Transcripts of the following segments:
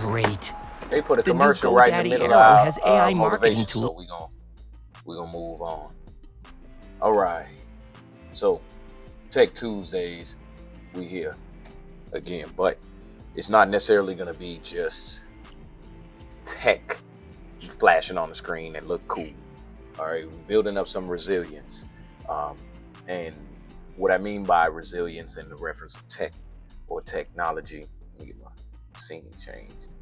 Great. They put a The new commercial right in the GoDaddy middle Arrow of has our AI marketing motivation, tool. so we're gonna move on. All right. So, Tech Tuesdays, we here again, but it's not necessarily gonna be just tech flashing on the screen and look cool. All right, we're building up some resilience, and what I mean by resilience in the reference of tech or technology. Let me get my scene changed.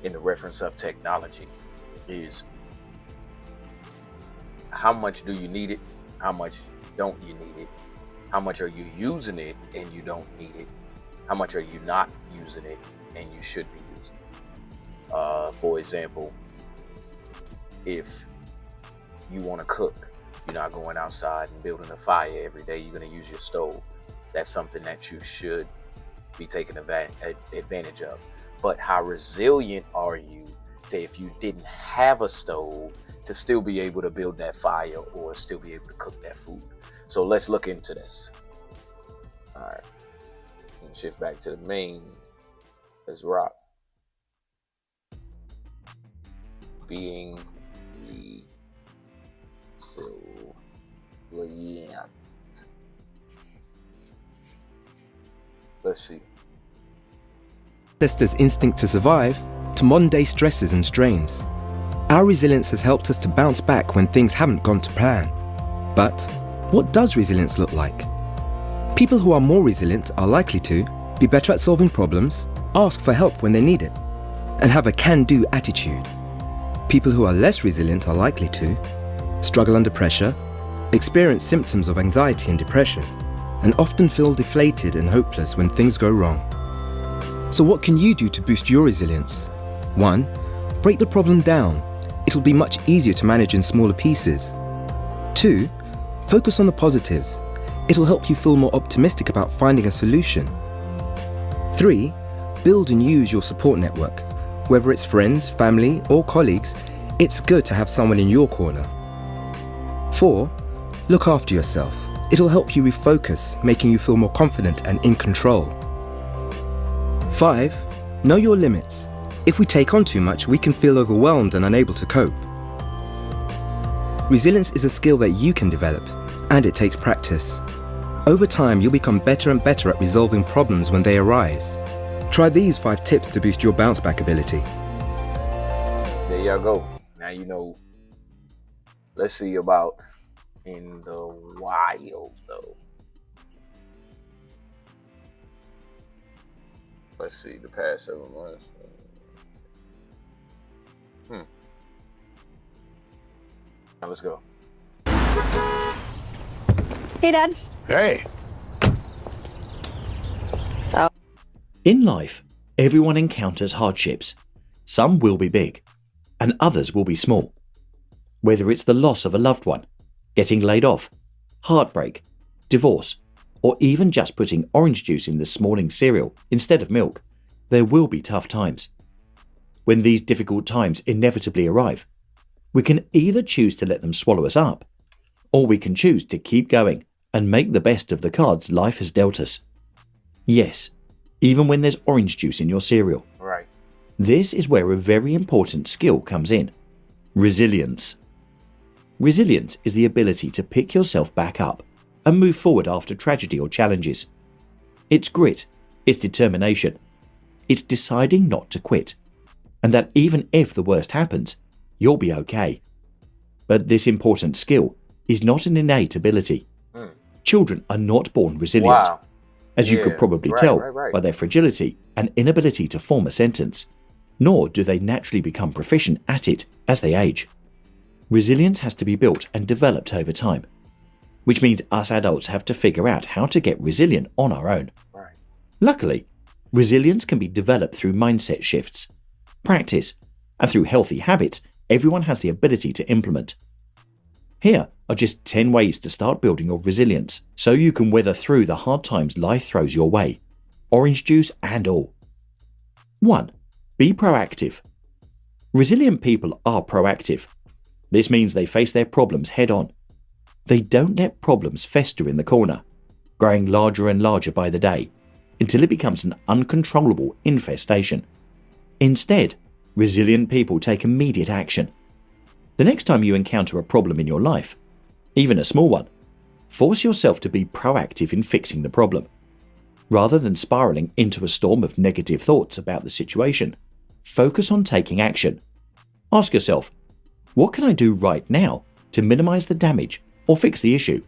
In the reference of technology is how much do you need it? How much don't you need it? How much are you using it and you don't need it? How much are you not using it and you should be using it? For example, if you want to cook, you're not going outside and building a fire every day. You're going to use your stove. That's something that you should be taking advantage of. But how resilient are you to, if you didn't have a stove, to still be able to build that fire or still be able to cook that food? So let's look into this. All right. Shift back to the main. Let's rock. Being resilient. Let's see. Ancestors' instinct to survive to modern-day stresses and strains. Our resilience has helped us to bounce back when things haven't gone to plan. But what does resilience look like? People who are more resilient are likely to be better at solving problems, ask for help when they need it, and have a can-do attitude. People who are less resilient are likely to struggle under pressure, experience symptoms of anxiety and depression, and often feel deflated and hopeless when things go wrong. So what can you do to boost your resilience? 1. Break the problem down. It'll be much easier to manage in smaller pieces. 2. Focus on the positives. It'll help you feel more optimistic about finding a solution. 3. Build and use your support network. Whether it's friends, family, or colleagues, it's good to have someone in your corner. 4. Look after yourself. It'll help you refocus, making you feel more confident and in control. 5. Know your limits. If we take on too much, we can feel overwhelmed and unable to cope. Resilience is a skill that you can develop, and it takes practice. Over time, you'll become better and better at resolving problems when they arise. Try these 5 tips to boost your bounce back ability. There y'all go. Now you know. Let's see about in the wild though. Let's see the past 7 months. Now let's go. Hey, Dad. Hey. So, In life, everyone encounters hardships. Some will be big, and others will be small. Whether it's the loss of a loved one, getting laid off, heartbreak, divorce, or even just putting orange juice in this morning's cereal instead of milk, there will be tough times. When these difficult times inevitably arrive, we can either choose to let them swallow us up, or we can choose to keep going and make the best of the cards life has dealt us. Yes, even when there's orange juice in your cereal. Right. This is where a very important skill comes in. Resilience. Resilience is the ability to pick yourself back up and move forward after tragedy or challenges. It's grit, it's determination, it's deciding not to quit, and that even if the worst happens, you'll be okay. But this important skill is not an innate ability. Children are not born resilient, Wow. as you could probably tell right. by their fragility and inability to form a sentence, nor do they naturally become proficient at it as they age. Resilience has to be built and developed over time, which means us adults have to figure out how to get resilient on our own. Right. Luckily, resilience can be developed through mindset shifts, practice, and through healthy habits everyone has the ability to implement. Here are just 10 ways to start building your resilience so you can weather through the hard times life throws your way, orange juice and all. 1. Be proactive. Resilient people are proactive. This means they face their problems head on. They don't let problems fester in the corner, growing larger and larger by the day, until it becomes an uncontrollable infestation. Instead, resilient people take immediate action. The next time you encounter a problem in your life, even a small one, force yourself to be proactive in fixing the problem. Rather than spiraling into a storm of negative thoughts about the situation, focus on taking action. Ask yourself, what can I do right now to minimize the damage or fix the issue?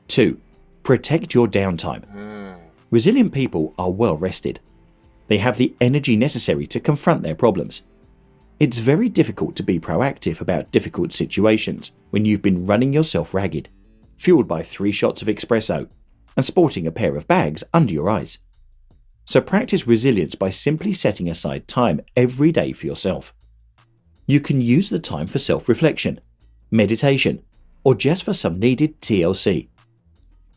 2. Protect your downtime. Resilient people are well rested. They have the energy necessary to confront their problems. It's very difficult to be proactive about difficult situations when you've been running yourself ragged, fueled by 3 shots of espresso, and sporting a pair of bags under your eyes. So practice resilience by simply setting aside time every day for yourself. You can use the time for self-reflection, meditation, or just for some needed TLC.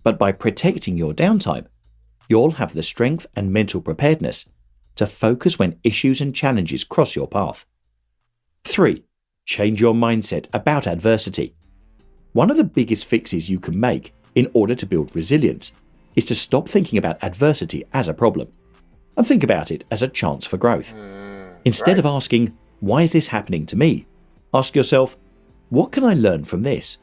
But by protecting your downtime, you'll have the strength and mental preparedness to focus when issues and challenges cross your path. 3. Change your mindset about adversity. One of the biggest fixes you can make in order to build resilience is to stop thinking about adversity as a problem and think about it as a chance for growth. Instead of asking, why is this happening to me? Ask yourself, what can I learn from this?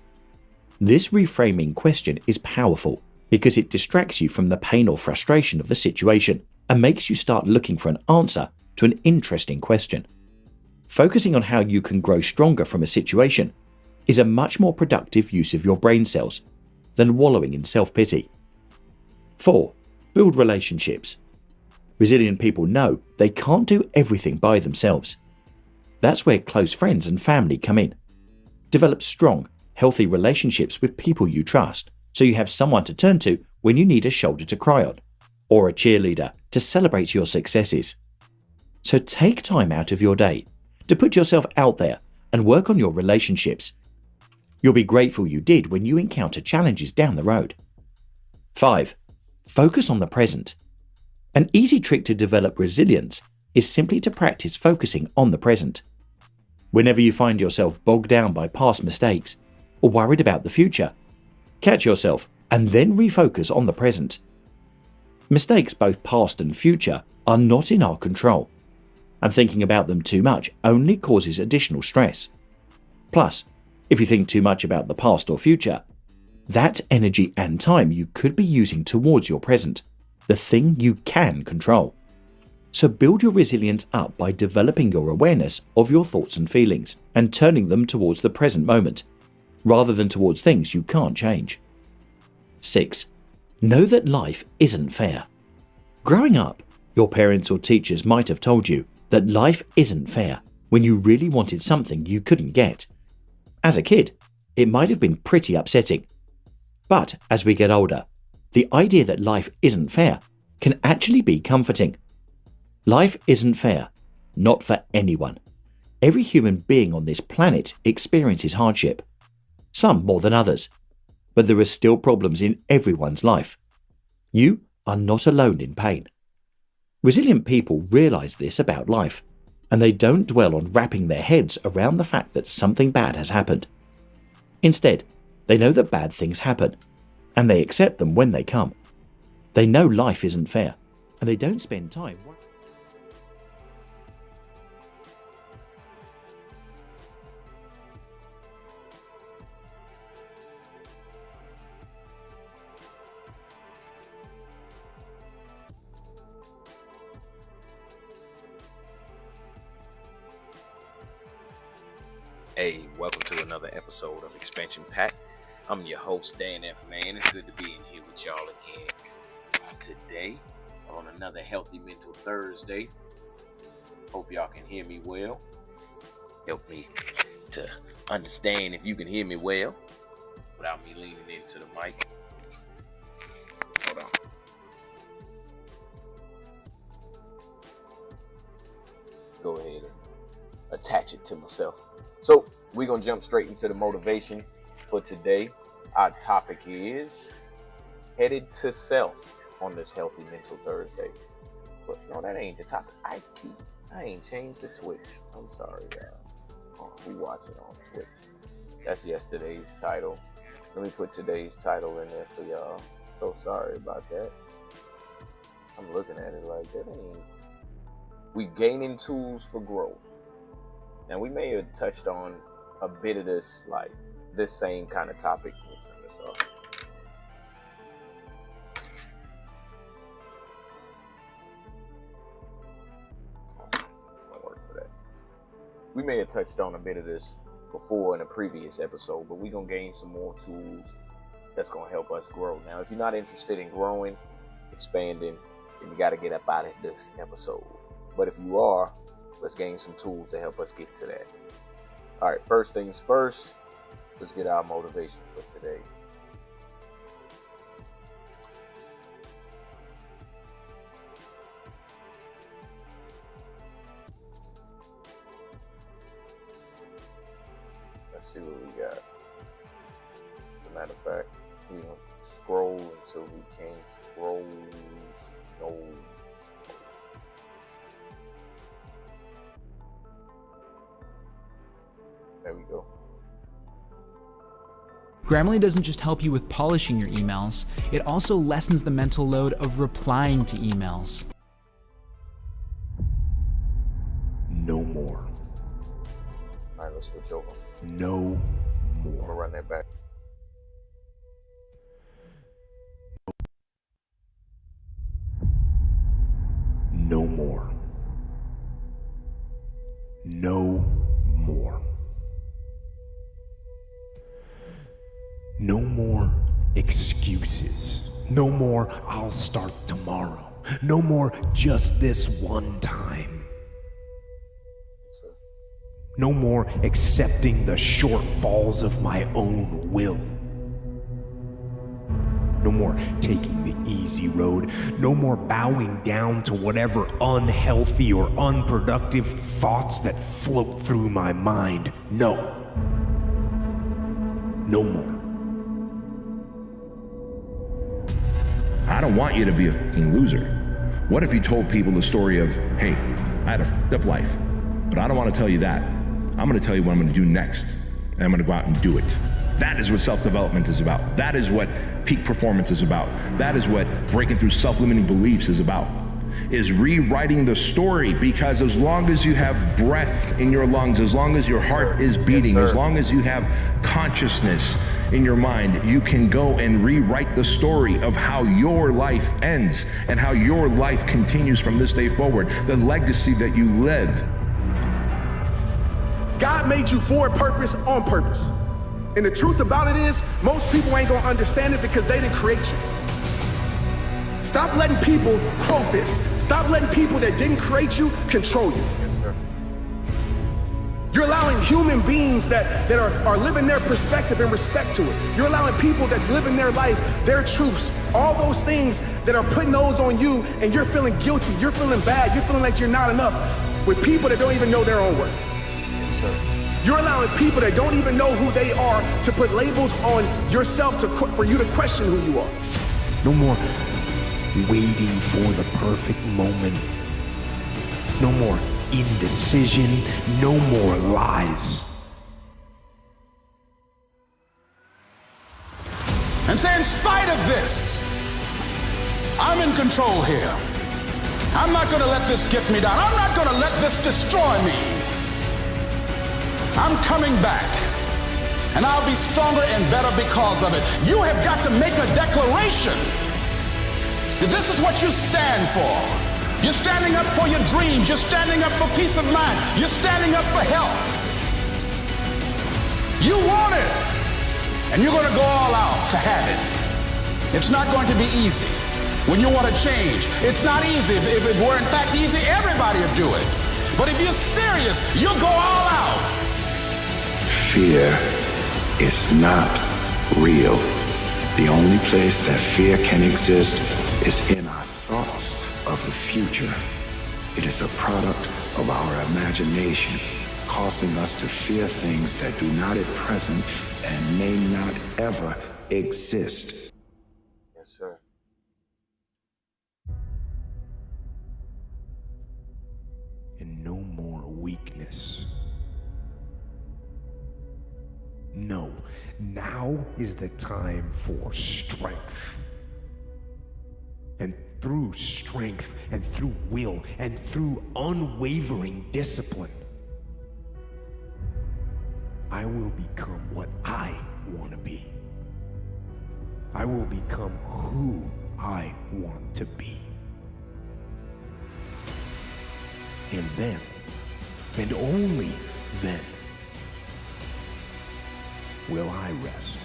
This reframing question is powerful because it distracts you from the pain or frustration of the situation and makes you start looking for an answer to an interesting question. Focusing on how you can grow stronger from a situation is a much more productive use of your brain cells than wallowing in self-pity. 4. Build relationships. Resilient people know they can't do everything by themselves. That's where close friends and family come in. Develop strong, healthy relationships with people you trust so you have someone to turn to when you need a shoulder to cry on, or a cheerleader to celebrate your successes. So take time out of your day to put yourself out there and work on your relationships. You'll be grateful you did when you encounter challenges down the road. 5. Focus on the present. An easy trick to develop resilience is simply to practice focusing on the present. Whenever you find yourself bogged down by past mistakes or worried about the future, catch yourself and then refocus on the present. Mistakes, both past and future, are not in our control, and thinking about them too much only causes additional stress. Plus, if you think too much about the past or future, that's energy and time you could be using towards your present, the thing you can control. So build your resilience up by developing your awareness of your thoughts and feelings and turning them towards the present moment, rather than towards things you can't change. 6. Know that life isn't fair. Growing up, your parents or teachers might have told you that life isn't fair when you really wanted something you couldn't get. As a kid, it might have been pretty upsetting. But as we get older, the idea that life isn't fair can actually be comforting. Life isn't fair, not for anyone. Every human being on this planet experiences hardship, some more than others, but there are still problems in everyone's life. You are not alone in pain. Resilient people realize this about life, and they don't dwell on wrapping their heads around the fact that something bad has happened. Instead, they know that bad things happen, and they accept them when they come. They know life isn't fair, and they don't spend time worrying. Hey, welcome to another episode of Expansion Pack. I'm your host, Dan F. Man. It's good to be in here with y'all again. Today, on another Healthy Mental Thursday. Hope y'all can hear me well. Help me to understand if you can hear me well without me leaning into the mic. Hold on. Go ahead and attach it to myself. So we're going to jump straight into the motivation for today. Our topic is headed to self on this Healthy Mental Thursday. But no, that ain't the topic. I ain't changed the Twitch. I'm sorry, who watching on Twitch. That's yesterday's title. Let me put today's title in there for y'all. So sorry about that. I'm looking at it like that ain't We gaining tools for growth. Now we may have touched on a bit of this, like this same kind of topic. Let me turn this off. It's gonna work for that. We may have touched on a bit of this before in a previous episode, but we're gonna gain some more tools that's gonna help us grow. Now, if you're not interested in growing, expanding, then you got to get up out of this episode. But if you are, let's gain some tools to help us get to that. All right, first things first, let's get our motivation for today. Let's see what we got. As a matter of fact, we're going to scroll until we can't scroll. No. There we go. Grammarly doesn't just help you with polishing your emails, it also lessens the mental load of replying to emails. No more. All right, let's switch over. No I'm more. gonna run that back. No more. No more. No more excuses. No more, I'll start tomorrow. No more, just this one time. So, No more accepting the shortfalls of my own will. No more taking the easy road. No more bowing down to whatever unhealthy or unproductive thoughts that float through my mind. No. No more. I don't want you to be a fucking loser. What if you told people the story of, hey, I had a fucked up life, but I don't want to tell you that. I'm going to tell you what I'm going to do next, and I'm going to go out and do it. That is what self-development is about. That is what peak performance is about. That is what breaking through self-limiting beliefs is about. Is rewriting the story, because as long as you have breath in your lungs, as long as your heart is beating, as long as you have consciousness in your mind, you can go and rewrite the story of how your life ends and how your life continues from this day forward, the legacy that you live. God made you for a purpose, on purpose. And the truth about it is, most people ain't gonna understand it because they didn't create you. Stop letting people quote this. Stop letting people that didn't create you control you. yes, sir. You're allowing human beings that are living their perspective and respect to it. You're allowing people that's living their life, their truths, all those things that are putting those on you, and you're feeling guilty, you're feeling bad, you're feeling like you're not enough, with people that don't even know their own worth. Yes, sir. You're allowing people that don't even know who they are to put labels on yourself for you to question who you are. No more waiting for the perfect moment. No more indecision. No more lies. And say, in spite of this, I'm in control here. I'm not going to let this get me down. I'm not going to let this destroy me. I'm coming back, and I'll be stronger and better because of it. You have got to make a declaration that this is what you stand for. You're standing up for your dreams. You're standing up for peace of mind. You're standing up for health. You want it, and you're going to go all out to have it. It's not going to be easy. When you want to change, it's not easy. If it were in fact easy, everybody would do it. But if you're serious, you'll go all out. Fear is not real. The only place that fear can exist is in our thoughts of the future. It is a product of our imagination, causing us to fear things that do not at present and may not ever exist. Yes, sir. And no more weakness. No, now is the time for strength. And through strength, and through will, and through unwavering discipline, I will become what I want to be. I will become who I want to be. And then, and only then, will I rest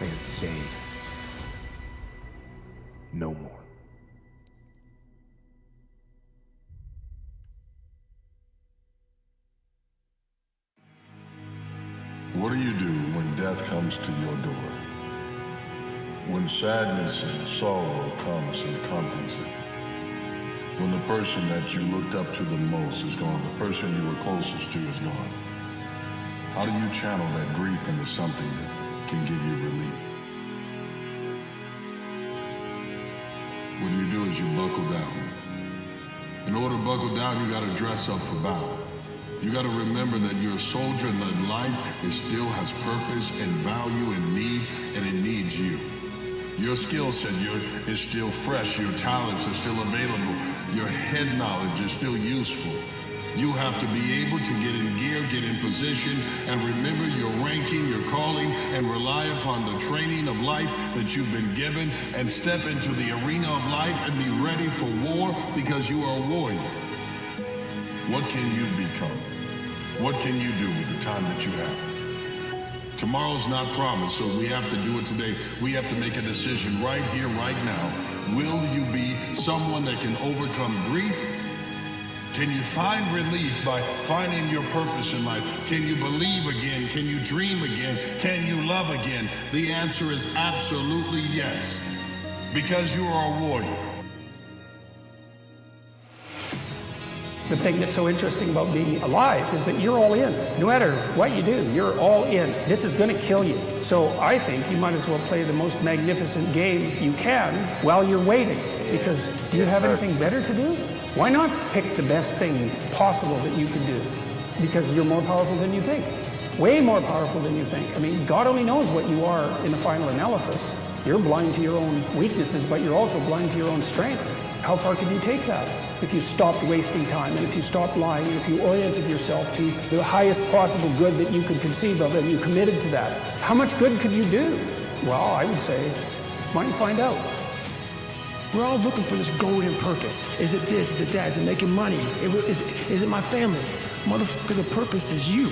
and say no more. What do you do when death comes to your door? When sadness and sorrow comes and accompanies it? When the person that you looked up to the most is gone, the person you were closest to is gone? How do you channel that grief into something that can give you relief? What you do is you buckle down. In order to buckle down, you gotta dress up for battle. You gotta remember that you're a soldier and that life still has purpose and value and need, and it needs you. Your skill set is still fresh, your talents are still available, your head knowledge is still useful. You have to be able to get in gear, get in position, and remember your ranking, your calling, and rely upon the training of life that you've been given, and step into the arena of life and be ready for war because you are a warrior. What can you become? What can you do with the time that you have? Tomorrow's not promised, so we have to do it today. We have to make a decision right here, right now. Will you be someone that can overcome grief? Can you find relief by finding your purpose in life? Can you believe again? Can you dream again? Can you love again? The answer is absolutely yes, because you are a warrior. The thing that's so interesting about being alive is that you're all in. No matter what you do, you're all in. This is going to kill you. So I think you might as well play the most magnificent game you can while you're waiting, because do you have anything better to do? Why not pick the best thing possible that you can do? Because you're more powerful than you think. Way more powerful than you think. I mean, God only knows what you are in the final analysis. You're blind to your own weaknesses, but you're also blind to your own strengths. How far can you take that? If you stopped wasting time, and if you stopped lying, and if you oriented yourself to the highest possible good that you could conceive of, and you committed to that, how much good could you do? Well, I would say, why don't you find out? We're all looking for this golden purpose. Is it this? Is it that? Is it making money? Is it my family? Motherfucker, the purpose is you.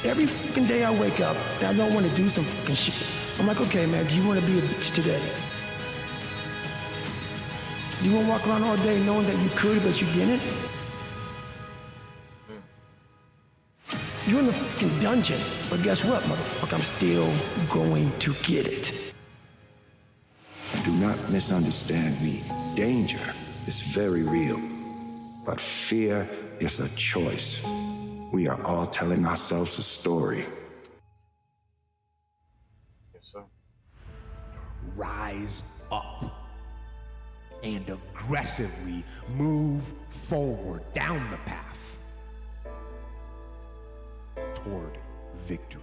Every fucking day I wake up and I don't want to do some fucking shit. I'm like, okay, man, do you want to be a bitch today? Do you want to walk around all day knowing that you could, but you didn't? You're in the fucking dungeon, but guess what, motherfucker? I'm still going to get it. Do not misunderstand me. Danger is very real, but fear is a choice. We are all telling ourselves a story. Yes, sir. Rise up and aggressively move forward down the path toward victory.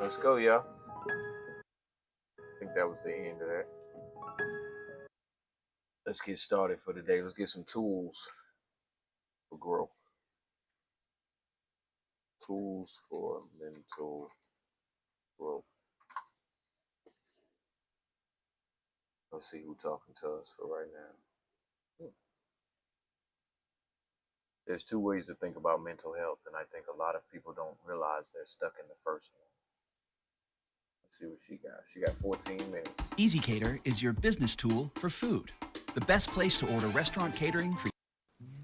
Let's go, y'all. I think that was the end of that. Let's get started for today. Let's get some tools for growth. Tools for mental growth. Let's see who's talking to us for right now. There's two ways to think about mental health, and I think a lot of people don't realize they're stuck in the first one. Let's see what she got. She got 14 minutes. EasyCater is your business tool for food. The best place to order restaurant catering for.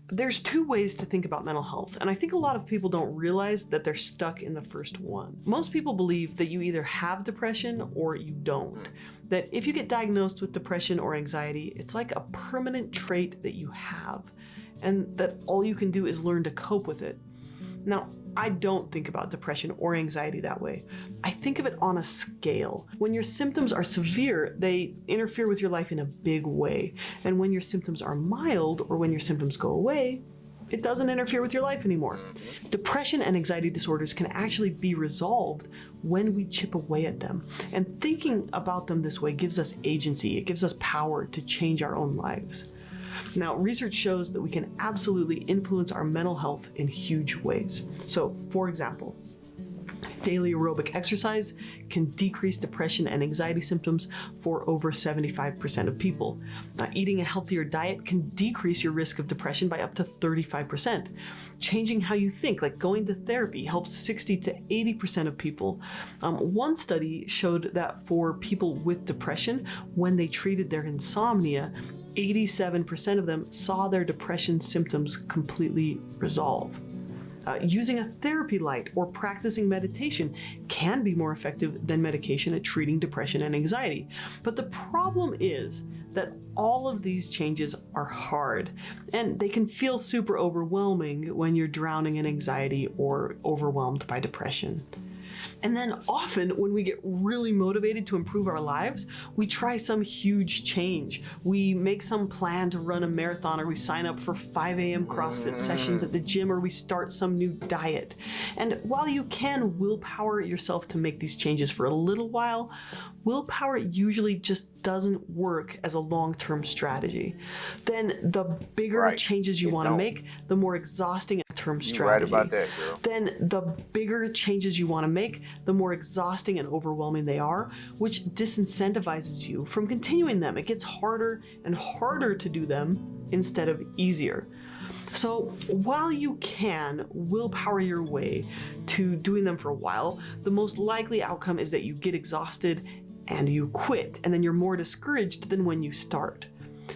There's two ways to think about mental health, and I think a lot of people don't realize that they're stuck in the first one. Most people believe that you either have depression or you don't. That if you get diagnosed with depression or anxiety, it's like a permanent trait that you have, and that all you can do is learn to cope with it. Now, I don't think about depression or anxiety that way. I think of it on a scale. When your symptoms are severe, they interfere with your life in a big way. And when your symptoms are mild, or when your symptoms go away, it doesn't interfere with your life anymore. Depression and anxiety disorders can actually be resolved when we chip away at them. And thinking about them this way gives us agency. It gives us power to change our own lives. Now, research shows that we can absolutely influence our mental health in huge ways. So, for example, daily aerobic exercise can decrease depression and anxiety symptoms for over 75% of people. Eating a healthier diet can decrease your risk of depression by up to 35%. Changing how you think, like going to therapy, helps 60 to 80% of people. One study showed that for people with depression, when they treated their insomnia, 87% of them saw their depression symptoms completely resolve. Using a therapy light or practicing meditation can be more effective than medication at treating depression and anxiety. But the problem is that all of these changes are hard, and they can feel super overwhelming when you're drowning in anxiety or overwhelmed by depression. And then often when we get really motivated to improve our lives, we try some huge change. We make some plan to run a marathon, or we sign up for 5 a.m. CrossFit sessions at the gym, or we start some new diet. And while you can willpower yourself to make these changes for a little while, willpower usually just doesn't work as a long-term strategy. Then the bigger changes you want to make, the more exhausting a term strategy. Right about that, girl. Then the bigger changes you want to make, the more exhausting and overwhelming they are, which disincentivizes you from continuing them. It gets harder and harder to do them instead of easier. So while you can willpower your way to doing them for a while, the most likely outcome is that you get exhausted and you quit, and then you're more discouraged than when you start.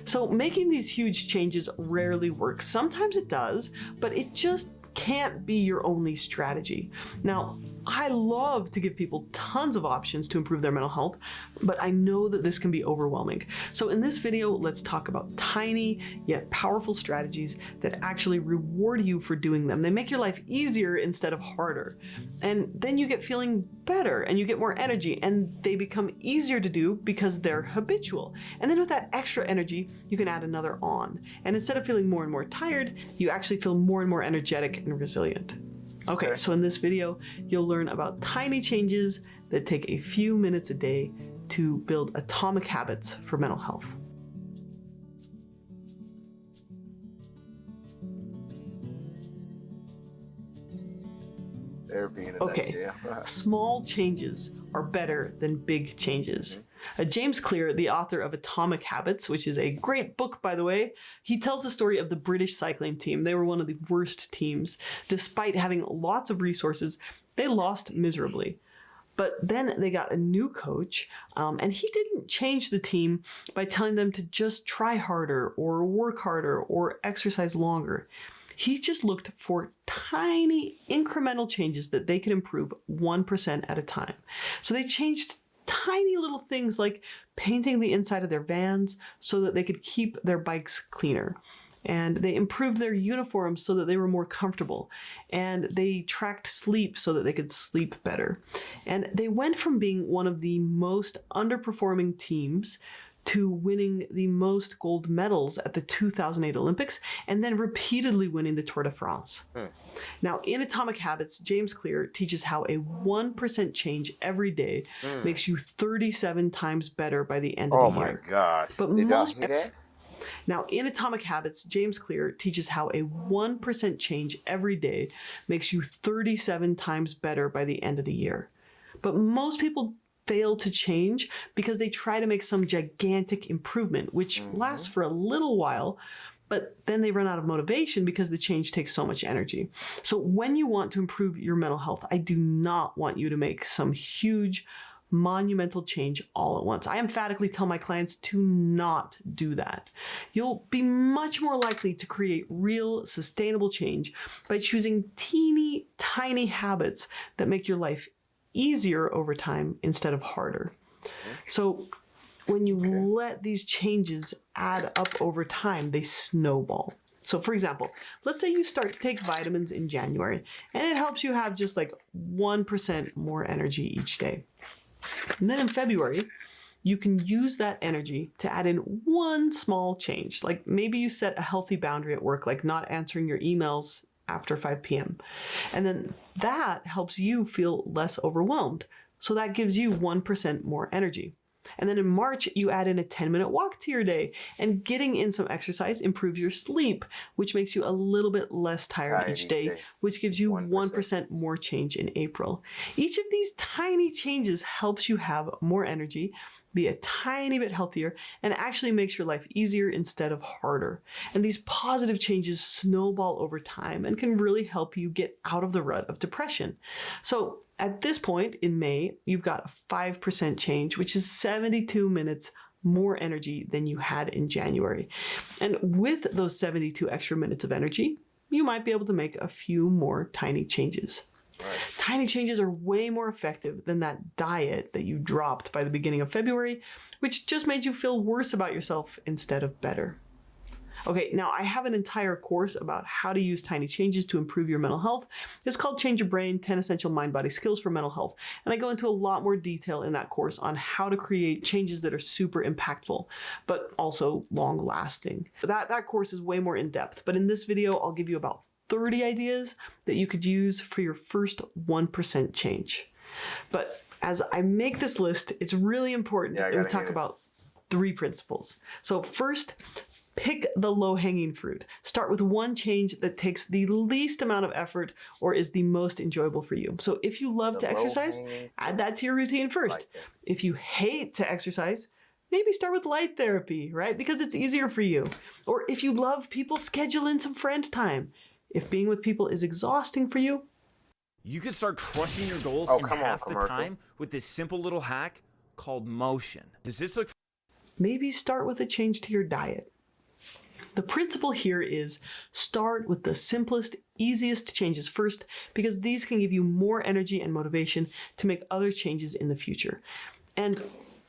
So making these huge changes rarely works. Sometimes it does, but it just can't be your only strategy. Now, I love to give people tons of options to improve their mental health, but I know that this can be overwhelming. So in this video, let's talk about tiny yet powerful strategies that actually reward you for doing them. They make your life easier instead of harder. And then you get feeling better and you get more energy, and they become easier to do because they're habitual. And then with that extra energy, you can add another on. And instead of feeling more and more tired, you actually feel more and more energetic and resilient. Okay, so in this video, you'll learn about tiny changes that take a few minutes a day to build atomic habits for mental health. Okay, small changes are better than big changes. James Clear, the author of Atomic Habits, which is a great book, by the way, he tells the story of the British cycling team. They were one of the worst teams. Despite having lots of resources, they lost miserably. But then they got a new coach, and he didn't change the team by telling them to just try harder or work harder or exercise longer. He just looked for tiny incremental changes that they could improve 1% at a time. So they changed tiny little things like painting the inside of their vans so that they could keep their bikes cleaner. And they improved their uniforms so that they were more comfortable. And they tracked sleep so that they could sleep better. And they went from being one of the most underperforming teams to winning the most gold medals at the 2008 Olympics, and then repeatedly winning the Tour de France. Now, in Atomic Habits, James Clear teaches how a 1% change every day makes you 37 times better by the end of the year. Oh my gosh. But most Now, in Atomic Habits, James Clear teaches how a 1% change every day makes you 37 times better by the end of the year. But most people fail to change because they try to make some gigantic improvement, which lasts for a little while, but then they run out of motivation because the change takes so much energy. So when you want to improve your mental health, I do not want you to make some huge monumental change all at once. I emphatically tell my clients to not do that. You'll be much more likely to create real sustainable change by choosing teeny tiny habits that make your life easier over time instead of harder. So when you let these changes add up over time, they snowball. So for example, let's say you start to take vitamins in January and it helps you have just like 1% more energy each day. And then in February, you can use that energy to add in one small change. Like maybe you set a healthy boundary at work, like not answering your emails after 5 p.m. And then that helps you feel less overwhelmed. So that gives you 1% more energy. And then in March, you add in a 10-minute walk to your day, and getting in some exercise improves your sleep, which makes you a little bit less tired each day, which gives you 1% more change in April. Each of these tiny changes helps you have more energy, be a tiny bit healthier, and actually makes your life easier instead of harder. And these positive changes snowball over time and can really help you get out of the rut of depression. So at this point in May, you've got a 5% change, which is 72 minutes more energy than you had in January. And with those 72 extra minutes of energy, you might be able to make a few more tiny changes. Right. Tiny changes are way more effective than that diet that you dropped by the beginning of February, which just made you feel worse about yourself instead of better. Okay, now I have an entire course about how to use tiny changes to improve your mental health. It's called Change Your Brain, 10 Essential Mind-Body Skills for Mental Health. And I go into a lot more detail in that course on how to create changes that are super impactful, but also long-lasting. That course is way more in-depth, but in this video, I'll give you about 30 ideas that you could use for your first 1% change. But as I make this list, it's really important that we talk about 3 principles. So first, pick the low-hanging fruit. Start with one change that takes the least amount of effort or is the most enjoyable for you. So if you love to exercise, add that to your routine first. If you hate to exercise, maybe start with light therapy, right? Because it's easier for you. Or if you love people, schedule in some friend time. If being with people is exhausting for you, you could start crushing your goals in half the time with this simple little hack called motion. Does this look? Maybe start with a change to your diet. The principle here is start with the simplest, easiest changes first, because these can give you more energy and motivation to make other changes in the future. And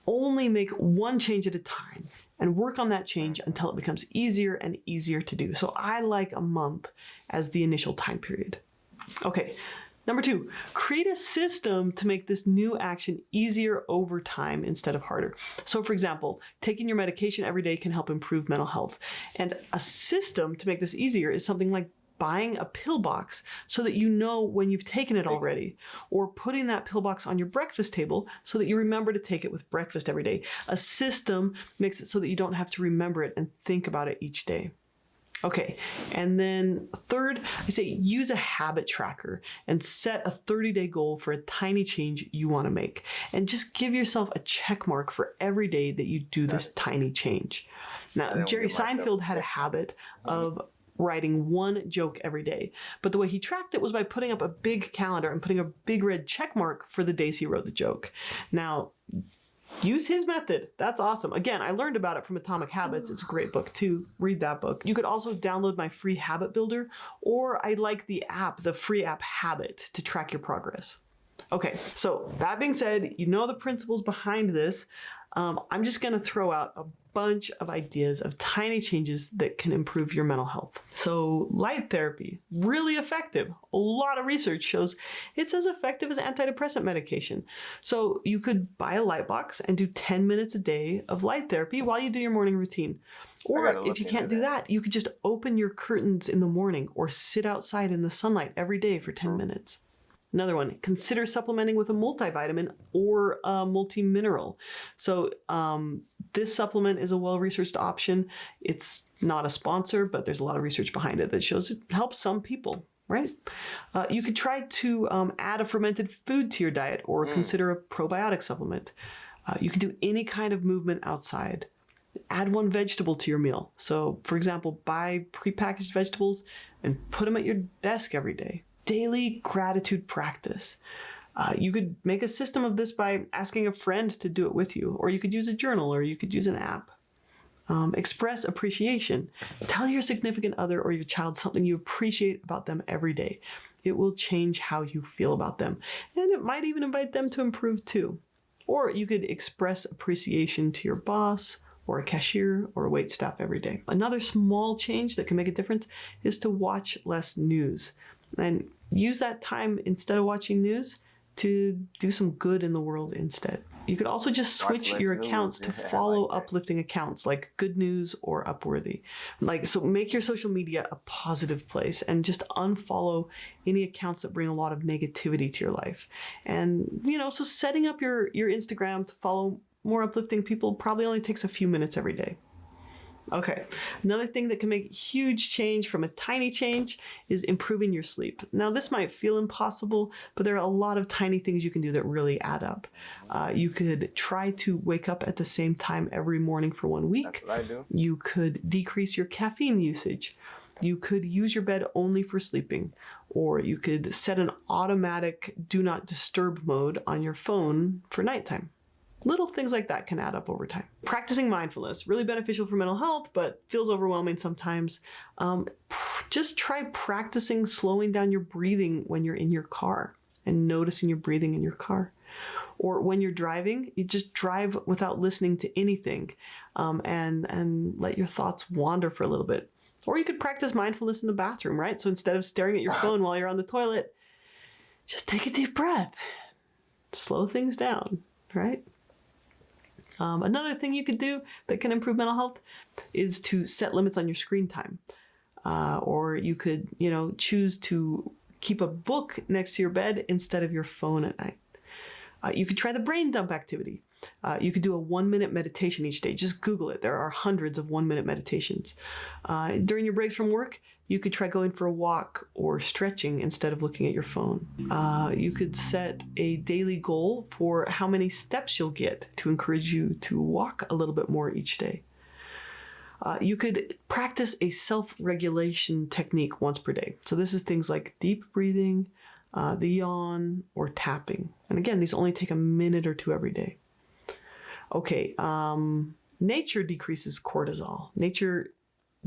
only make one change at a time and work on that change until it becomes easier and easier to do. So I like a month as the initial time period. Okay, number 2, create a system to make this new action easier over time instead of harder. So for example, taking your medication every day can help improve mental health. And a system to make this easier is something like buying a pill box so that you know when you've taken it already, or putting that pill box on your breakfast table so that you remember to take it with breakfast every day. A system makes it so that you don't have to remember it and think about it each day. Okay, and then third, I say use a habit tracker and set a 30-day goal for a tiny change you want to make. And just give yourself a check mark for every day that you do this tiny change. Now, Jerry Seinfeld had a habit of writing one joke every day. But the way he tracked it was by putting up a big calendar and putting a big red check mark for the days he wrote the joke. Now, use his method. That's awesome. Again, I learned about it from Atomic Habits. It's a great book too. Read that book. You could also download my free habit builder, or I like the app, the free app Habit, to track your progress. Okay, so that being said, you know the principles behind this. I'm just gonna throw out a bunch of ideas of tiny changes that can improve your mental health. So light therapy, really effective. A lot of research shows it's as effective as antidepressant medication. So you could buy a light box and do 10 minutes a day of light therapy while you do your morning routine. Or if you can't do that, you could just open your curtains in the morning or sit outside in the sunlight every day for 10 minutes. Another one, consider supplementing with a multivitamin or a multi-mineral. So this supplement is a well-researched option. It's not a sponsor, but there's a lot of research behind it that shows it helps some people, right? You could try to add a fermented food to your diet or consider a probiotic supplement. You can do any kind of movement outside. Add one vegetable to your meal. So for example, buy prepackaged vegetables and put them at your desk every day. Daily gratitude practice. You could make a system of this by asking a friend to do it with you, or you could use a journal, or you could use an app. Express appreciation. Tell your significant other or your child something you appreciate about them every day. It will change how you feel about them, and it might even invite them to improve too. Or you could express appreciation to your boss or a cashier or a wait staff every day. Another small change that can make a difference is to watch less news and use that time instead of watching news to do some good in the world instead. You could also just switch your accounts to follow uplifting accounts like Good News or Upworthy. So make your social media a positive place and just unfollow any accounts that bring a lot of negativity to your life. And, so setting up your Instagram to follow more uplifting people probably only takes a few minutes every day. Okay, another thing that can make a huge change from a tiny change is improving your sleep. Now, this might feel impossible, but there are a lot of tiny things you can do that really add up. You could try to wake up at the same time every morning for 1 week. That's what I do. You could decrease your caffeine usage. You could use your bed only for sleeping, or you could set an automatic do not disturb mode on your phone for nighttime. Little things like that can add up over time. Practicing mindfulness, really beneficial for mental health, but feels overwhelming sometimes. Just try practicing slowing down your breathing when you're in your car and noticing your breathing in your car. Or when you're driving, you just drive without listening to anything and let your thoughts wander for a little bit. Or you could practice mindfulness in the bathroom, right? So instead of staring at your phone while you're on the toilet, just take a deep breath. Slow things down, right? Another thing you could do that can improve mental health is to set limits on your screen time. Or you could, choose to keep a book next to your bed instead of your phone at night. You could try the brain dump activity. You could do a 1-minute meditation each day. Just Google it. There are hundreds of 1-minute meditations. During your breaks from work, you could try going for a walk or stretching instead of looking at your phone. You could set a daily goal for how many steps you'll get to encourage you to walk a little bit more each day. You could practice a self-regulation technique once per day. So this is things like deep breathing, the yawn, or tapping. And again, these only take a minute or two every day. Okay, nature decreases cortisol. Nature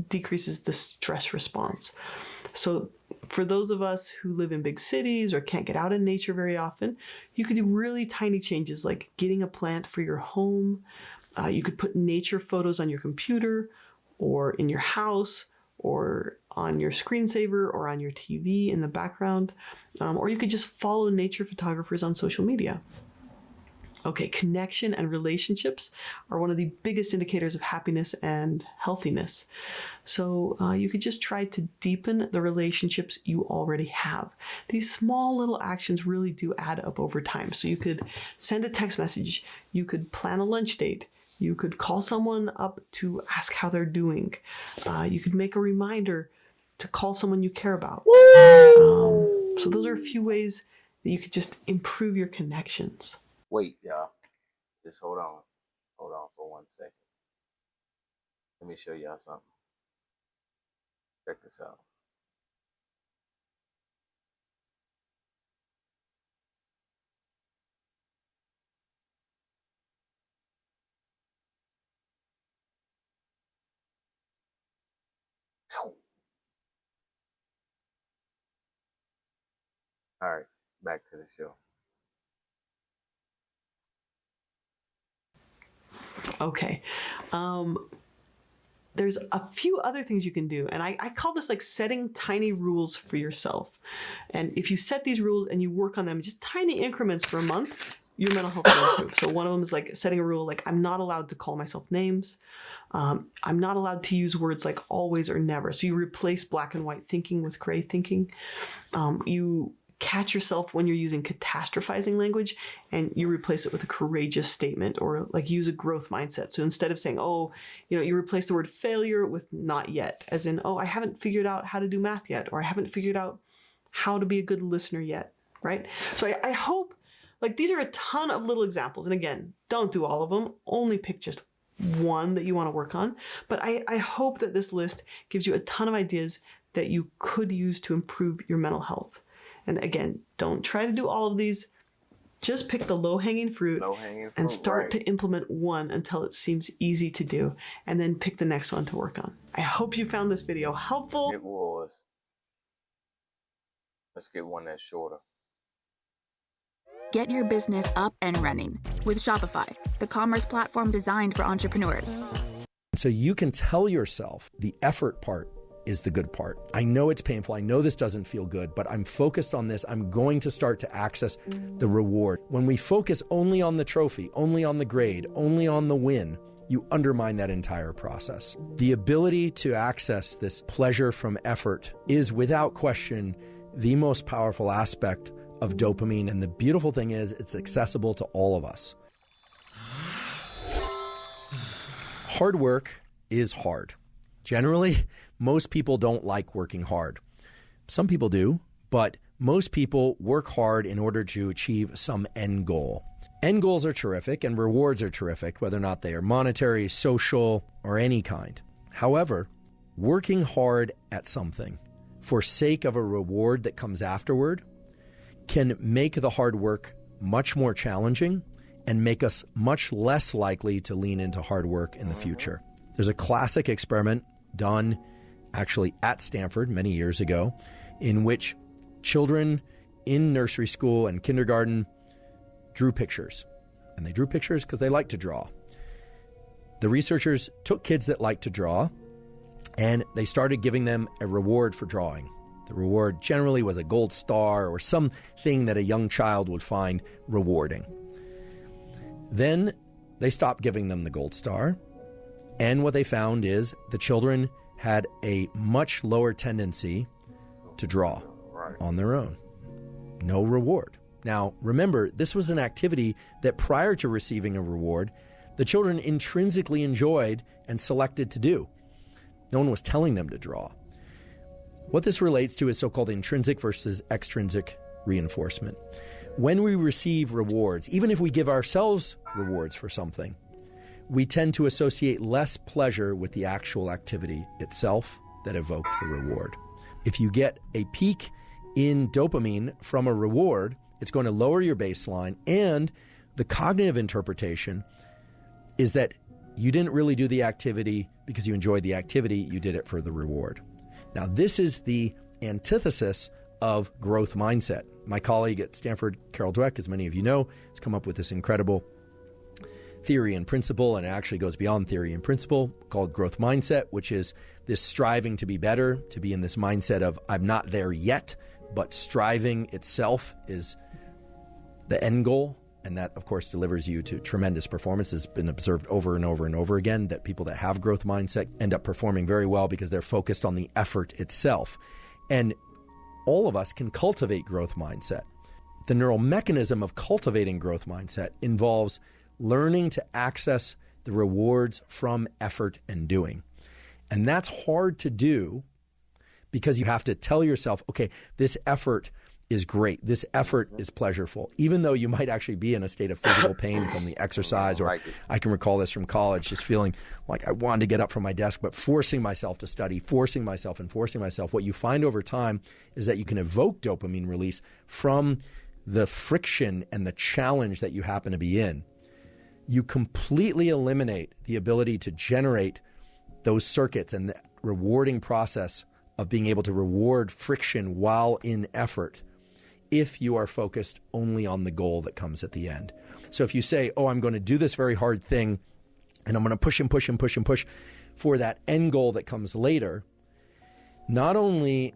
decreases the stress response. So for those of us who live in big cities or can't get out in nature very often, you could do really tiny changes like getting a plant for your home. You could put nature photos on your computer or in your house or on your screensaver or on your TV in the background. Or you could just follow nature photographers on social media. Okay, connection and relationships are one of the biggest indicators of happiness and healthiness. So you could just try to deepen the relationships you already have. These small little actions really do add up over time. So you could send a text message, you could plan a lunch date, you could call someone up to ask how they're doing. You could make a reminder to call someone you care about. So those are a few ways that you could just improve your connections. Wait, y'all. Just hold on. Hold on for 1 second. Let me show y'all something. Check this out. All right, back to the show. Okay. There's a few other things you can do, and I call this like setting tiny rules for yourself. And if you set these rules and you work on them, just tiny increments for a month, your mental health will improve. So one of them is like setting a rule like I'm not allowed to call myself names. I'm not allowed to use words like always or never. So you replace black and white thinking with gray thinking. You catch yourself when you're using catastrophizing language and you replace it with a courageous statement or like use a growth mindset. So instead of saying, you replace the word failure with not yet, as in, I haven't figured out how to do math yet, or I haven't figured out how to be a good listener yet, right? So I hope, these are a ton of little examples. And again, don't do all of them, only pick just one that you want to work on. But I hope that this list gives you a ton of ideas that you could use to improve your mental health. And again, don't try to do all of these. Just pick the low-hanging fruit and start to implement one until it seems easy to do, and then pick the next one to work on. I hope you found this video helpful. It was. Let's get one that's shorter. Get your business up and running with Shopify, the commerce platform designed for entrepreneurs. So you can tell yourself the effort part is the good part. I know it's painful. I know this doesn't feel good, but I'm focused on this. I'm going to start to access the reward. When we focus only on the trophy, only on the grade, only on the win, you undermine that entire process. The ability to access this pleasure from effort is without question the most powerful aspect of dopamine. And the beautiful thing is it's accessible to all of us. Hard work is hard. Generally, most people don't like working hard. Some people do, but most people work hard in order to achieve some end goal. End goals are terrific and rewards are terrific, whether or not they are monetary, social, or any kind. However, working hard at something for sake of a reward that comes afterward can make the hard work much more challenging and make us much less likely to lean into hard work in the future. There's a classic experiment done actually at Stanford many years ago in which children in nursery school and kindergarten drew pictures. And they drew pictures because they like to draw. The researchers took kids that like to draw and they started giving them a reward for drawing. The reward generally was a gold star or something that a young child would find rewarding. Then they stopped giving them the gold star. And what they found is the children had a much lower tendency to draw on their own. No reward. Now, remember, this was an activity that prior to receiving a reward, the children intrinsically enjoyed and selected to do. No one was telling them to draw. What this relates to is so-called intrinsic versus extrinsic reinforcement. When we receive rewards, even if we give ourselves rewards for something, we tend to associate less pleasure with the actual activity itself that evoked the reward. If you get a peak in dopamine from a reward, it's going to lower your baseline, and the cognitive interpretation is that you didn't really do the activity because you enjoyed the activity, you did it for the reward. Now, this is the antithesis of growth mindset. My colleague at Stanford, Carol Dweck, as many of you know, has come up with this incredible theory and principle, and it actually goes beyond theory and principle, called growth mindset, which is this striving to be better, to be in this mindset of I'm not there yet, but striving itself is the end goal. And that, of course, delivers you to tremendous performance. It's been observed over and over and over again that people that have growth mindset end up performing very well because they're focused on the effort itself. And all of us can cultivate growth mindset. The neural mechanism of cultivating growth mindset involves learning to access the rewards from effort and doing. And that's hard to do because you have to tell yourself, okay, this effort is great. This effort is pleasurable, even though you might actually be in a state of physical pain from the exercise. Or I can recall this from college, just feeling like I wanted to get up from my desk, but forcing myself to study, forcing myself. What you find over time is that you can evoke dopamine release from the friction and the challenge that you happen to be in. You completely eliminate the ability to generate those circuits and the rewarding process of being able to reward friction while in effort if you are focused only on the goal that comes at the end. So if you say, oh, I'm going to do this very hard thing and I'm going to push for that end goal that comes later, not only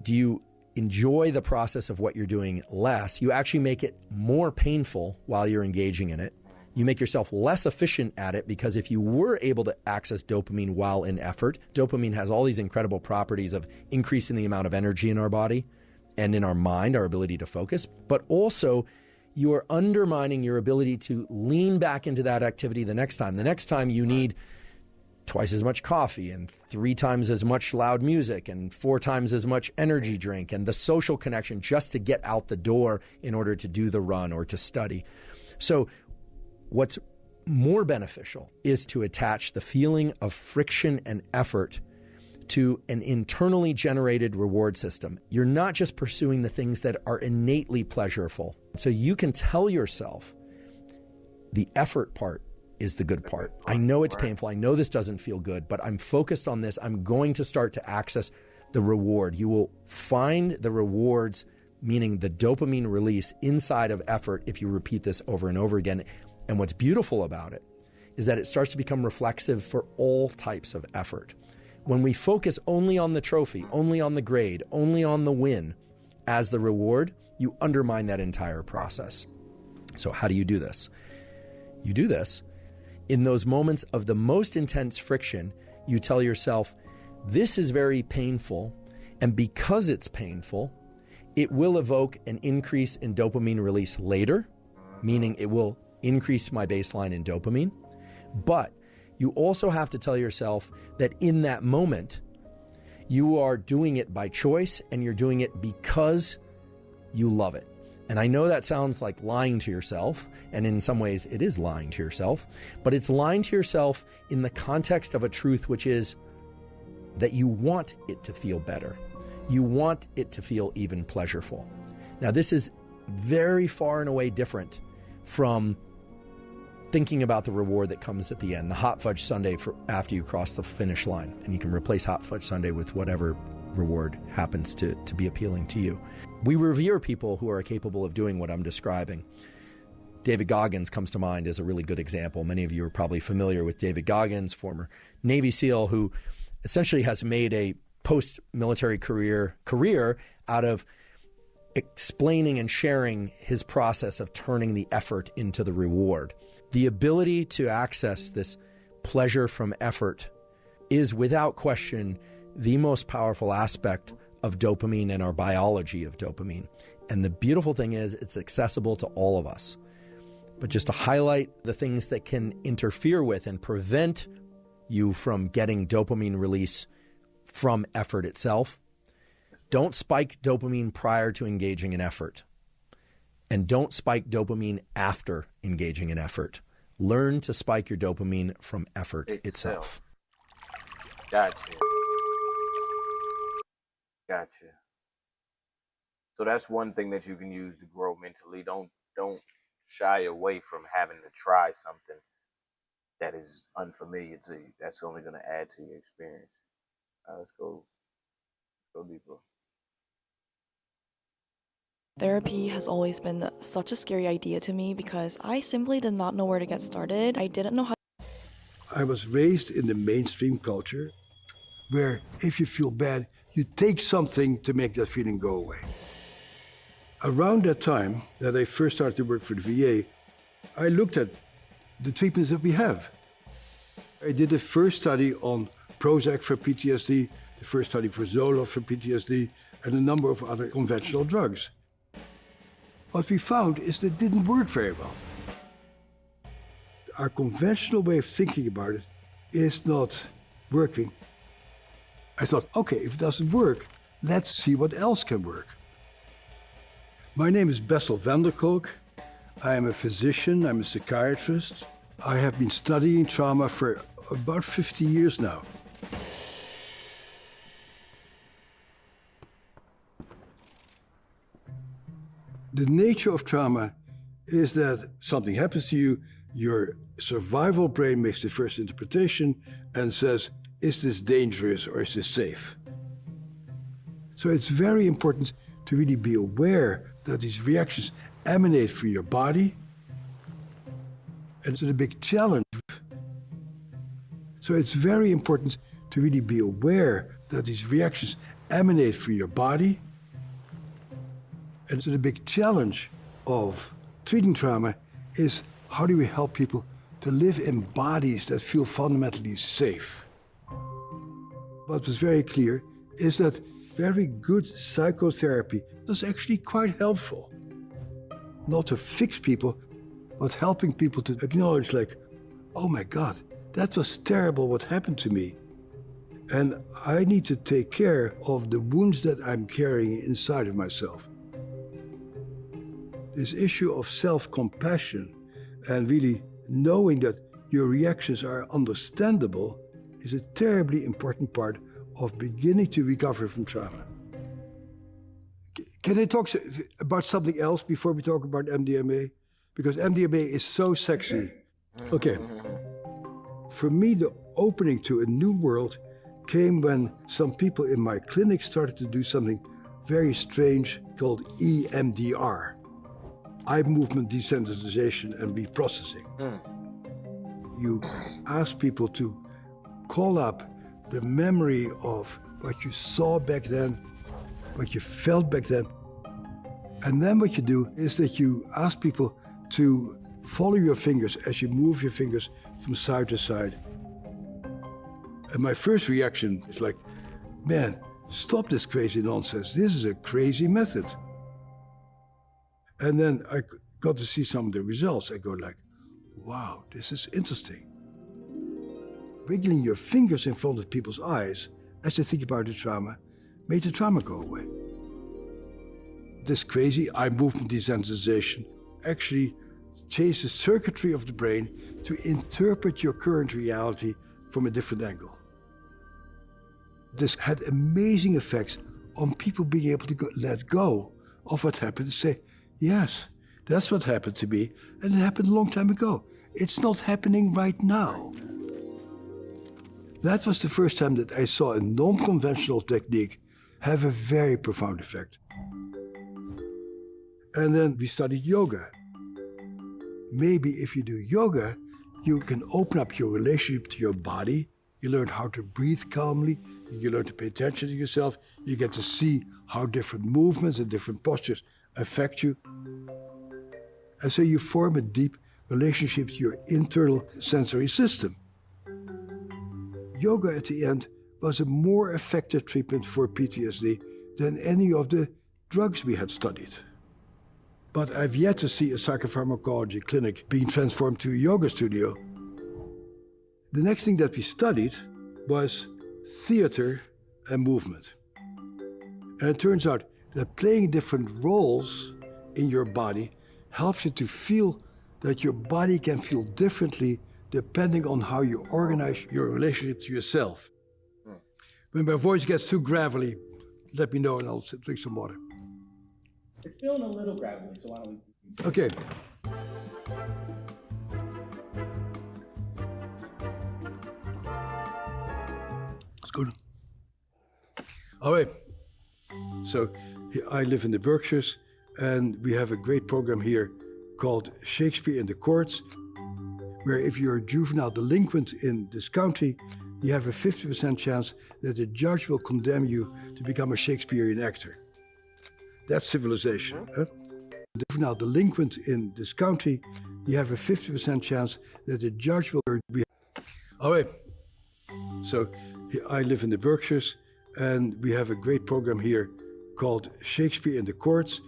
do you enjoy the process of what you're doing less, you actually make it more painful while you're engaging in it. You make yourself less efficient at it because if you were able to access dopamine while in effort, dopamine has all these incredible properties of increasing the amount of energy in our body and in our mind, our ability to focus, but also you are undermining your ability to lean back into that activity the next time. The next time you need twice as much coffee and 3 times as much loud music and 4 times as much energy drink and the social connection just to get out the door in order to do the run or to study. So what's more beneficial is to attach the feeling of friction and effort to an internally generated reward system. You're not just pursuing the things that are innately pleasurable. So you can tell yourself the effort part is the good part. I know it's painful. I know this doesn't feel good, but I'm focused on this. I'm going to start to access the reward. You will find the rewards, meaning the dopamine release inside of effort if you repeat this over and over again. And what's beautiful about it is that it starts to become reflexive for all types of effort. When we focus only on the trophy, only on the grade, only on the win as the reward, you undermine that entire process. So how do you do this? You do this in those moments of the most intense friction. You tell yourself, this is very painful, and because it's painful, it will evoke an increase in dopamine release later, meaning it will increase my baseline in dopamine. But you also have to tell yourself that in that moment, you are doing it by choice and you're doing it because you love it. And I know that sounds like lying to yourself, and in some ways it is lying to yourself, but it's lying to yourself in the context of a truth, which is that you want it to feel better. You want it to feel even pleasurable. Now, this is very far and away different from thinking about the reward that comes at the end, the hot fudge sundae for after you cross the finish line. And you can replace hot fudge sundae with whatever reward happens to be appealing to you. We revere people who are capable of doing what I'm describing. David Goggins comes to mind as a really good example. Many of you are probably familiar with David Goggins, former Navy SEAL, who essentially has made a post-military career out of explaining and sharing his process of turning the effort into the reward. The ability to access this pleasure from effort is without question the most powerful aspect of dopamine and our biology of dopamine. And the beautiful thing is it's accessible to all of us. But just to highlight the things that can interfere with and prevent you from getting dopamine release from effort itself, don't spike dopamine prior to engaging in effort. And don't spike dopamine after engaging in effort. Learn to spike your dopamine from effort itself. Gotcha. So that's one thing that you can use to grow mentally. Don't shy away from having to try something that is unfamiliar to you. That's only going to add to your experience. Let's go deeper. Therapy has always been such a scary idea to me because I simply did not know where to get started. I didn't know how. I was raised in the mainstream culture where if you feel bad, you take something to make that feeling go away. Around that time that I first started to work for the VA, I looked at the treatments that we have. I did the first study on Prozac for PTSD, the first study for Zoloft for PTSD, and a number of other conventional drugs. What we found is that it didn't work very well. Our conventional way of thinking about it is not working. I thought, okay, if it doesn't work, let's see what else can work. My name is Bessel van der Kolk. I am a physician, I'm a psychiatrist. I have been studying trauma for about 50 years now. The nature of trauma is that something happens to you, your survival brain makes the first interpretation and says, is this dangerous or is this safe? So it's very important to really be aware that these reactions emanate from your body. And it's a big challenge. So it's very important to really be aware that these reactions emanate from your body. And so the big challenge of treating trauma is how do we help people to live in bodies that feel fundamentally safe? What was very clear is that very good psychotherapy is actually quite helpful. Not to fix people, but helping people to acknowledge like, oh my God, that was terrible what happened to me. And I need to take care of the wounds that I'm carrying inside of myself. This issue of self-compassion and really knowing that your reactions are understandable is a terribly important part of beginning to recover from trauma. Can I talk about something else before we talk about MDMA? Because MDMA is so sexy. Okay. For me, the opening to a new world came when some people in my clinic started to do something very strange called EMDR. Eye movement desensitization and reprocessing. You ask people to call up the memory of what you saw back then, what you felt back then. And then what you do is that you ask people to follow your fingers as you move your fingers from side to side. And my first reaction is like, man, stop this crazy nonsense. This is a crazy method. And then I got to see some of the results. I go like, wow, this is interesting. Wiggling your fingers in front of people's eyes as they think about the trauma made the trauma go away. This crazy eye movement desensitization actually changed the circuitry of the brain to interpret your current reality from a different angle. This had amazing effects on people being able to let go of what happened and say, yes, that's what happened to me, and it happened a long time ago. It's not happening right now. That was the first time that I saw a non-conventional technique have a very profound effect. And then we studied yoga. Maybe if you do yoga, you can open up your relationship to your body. You learn how to breathe calmly. You learn to pay attention to yourself. You get to see how different movements and different postures affect you. And so you form a deep relationship to your internal sensory system. Yoga at the end was a more effective treatment for PTSD than any of the drugs we had studied. But I've yet to see a psychopharmacology clinic being transformed to a yoga studio. The next thing that we studied was theater and movement. And it turns out that playing different roles in your body helps you to feel that your body can feel differently depending on how you organize your relationship to yourself. When my voice gets too gravelly, let me know and I'll drink some water. It's feeling a little gravelly, so why don't we... Okay. It's good. All right. So I live in the Berkshires, and we have a great program here called Shakespeare in the Courts, where if you're a juvenile delinquent in this county, you have a 50% chance that the judge will condemn you to become a Shakespearean actor. That's civilization. Huh? Juvenile delinquent in this county, you have a 50% chance that the judge will be. All right. So I live in the Berkshires, and we have a great program here called Shakespeare in the Courts,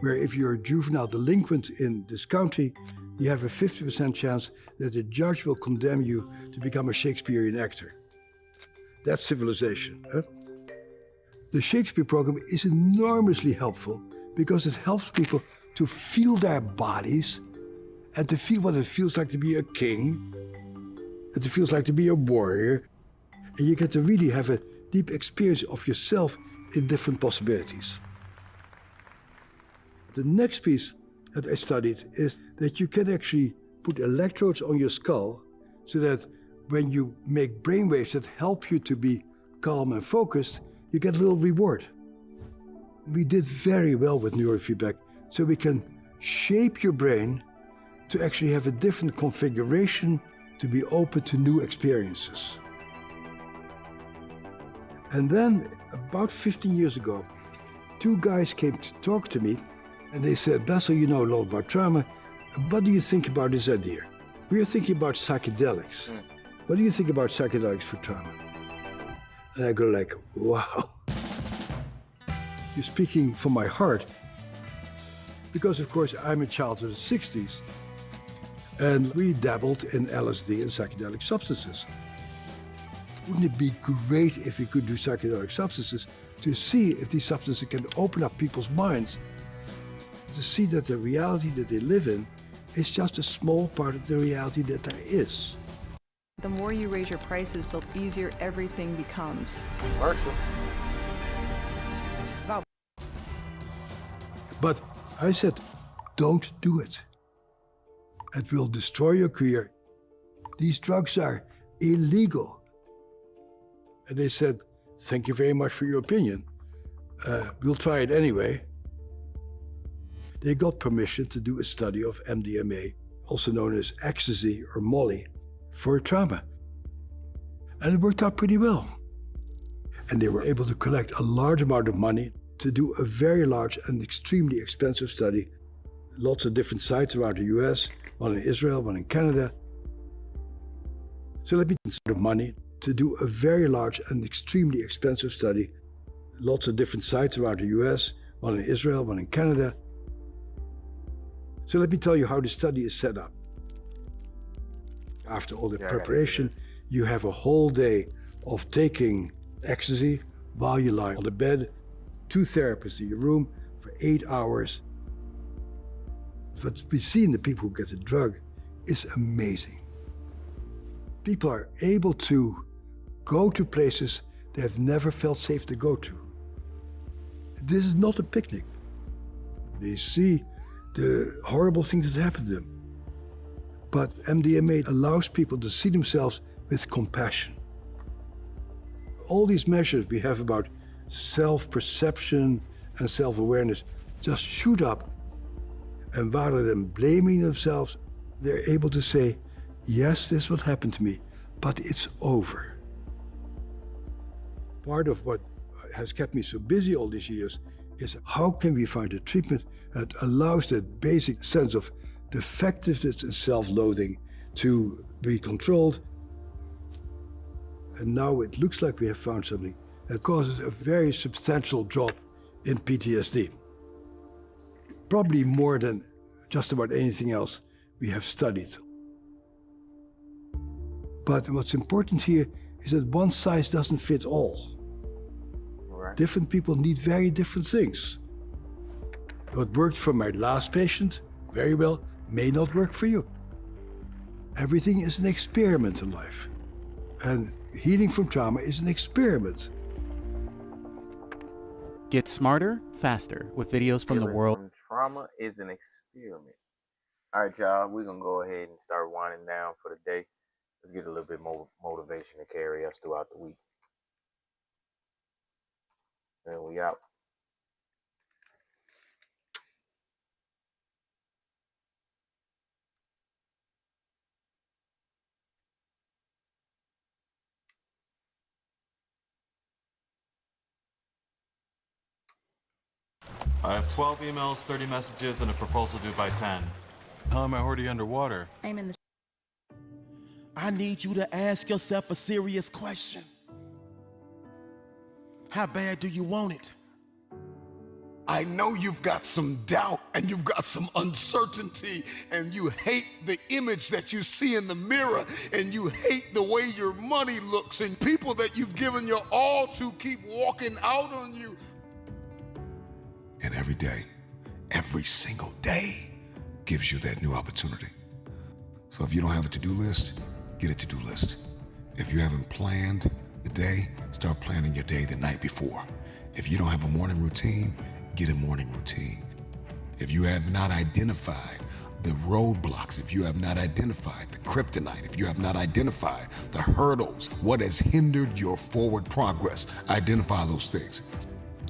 where if you're a juvenile delinquent in this county, you have a 50% chance that the judge will condemn you to become a Shakespearean actor. That's civilization. Huh? The Shakespeare program is enormously helpful because it helps people to feel their bodies and to feel what it feels like to be a king, and it feels like to be a warrior. And you get to really have a deep experience of yourself in different possibilities. The next piece that I studied is that you can actually put electrodes on your skull so that when you make brainwaves that help you to be calm and focused, you get a little reward. We did very well with neurofeedback, so we can shape your brain to actually have a different configuration to be open to new experiences. And then, about 15 years ago, two guys came to talk to me, and they said, Basil, you know a lot about trauma. What do you think about this idea? We are thinking about psychedelics. What do you think about psychedelics for trauma? And I go like, wow. You're speaking from my heart. Because, of course, I'm a child of the 60s. And we dabbled in LSD and psychedelic substances. Wouldn't it be great if we could do psychedelic substances to see if these substances can open up people's minds, to see that the reality that they live in is just a small part of the reality that there is. The more you raise your prices, the easier everything becomes. Commercial. But I said, don't do it. It will destroy your career. These drugs are illegal. And they said, thank you very much for your opinion. We'll try it anyway. They got permission to do a study of MDMA also known as ecstasy or Molly, for trauma. And it worked out pretty well. And they were able to collect a large amount of money to do a very large and extremely expensive study. Lots of different sites around the US, one in Israel, one in Canada. So let me of money to do a very large and extremely expensive study. Lots of different sites around the US, one in Israel, one in Canada. So let me tell you how the study is set up. After all the preparation, you have a whole day of taking ecstasy while you lie on the bed, 2 therapists in your room for 8 hours. What we see in the people who get the drug is amazing. People are able to go to places they have never felt safe to go to. This is not a picnic. They see the horrible things that happen to them. But MDMA allows people to see themselves with compassion. All these measures we have about self-perception and self-awareness just shoot up. And rather than blaming themselves, they're able to say, yes, this will happen to me, but it's over. Part of what has kept me so busy all these years is how can we find a treatment that allows that basic sense of defectiveness and self-loathing to be controlled. And now it looks like we have found something that causes a very substantial drop in PTSD. Probably more than just about anything else we have studied. But what's important here is that one size doesn't fit all. Right. Different people need very different things. What worked for my last patient very well may not work for you. Everything is an experiment in life. And healing from trauma is an experiment. Get smarter, faster with videos from the world. Trauma is an experiment. All right, y'all, we're going to go ahead and start winding down for the day. Let's get a little bit more motivation to carry us throughout the week. And we out. I have 12 emails, 30 messages, and a proposal due by 10. How am I already underwater? I'm in the... I need you to ask yourself a serious question. How bad do you want it? I know you've got some doubt and you've got some uncertainty and you hate the image that you see in the mirror and you hate the way your money looks and people that you've given your all to keep walking out on you. And every day, every single day gives you that new opportunity. So if you don't have a to-do list, get a to-do list. If you haven't planned the day, start planning your day the night before. If you don't have a morning routine, get a morning routine. If you have not identified the roadblocks, if you have not identified the kryptonite, if you have not identified the hurdles, what has hindered your forward progress, identify those things.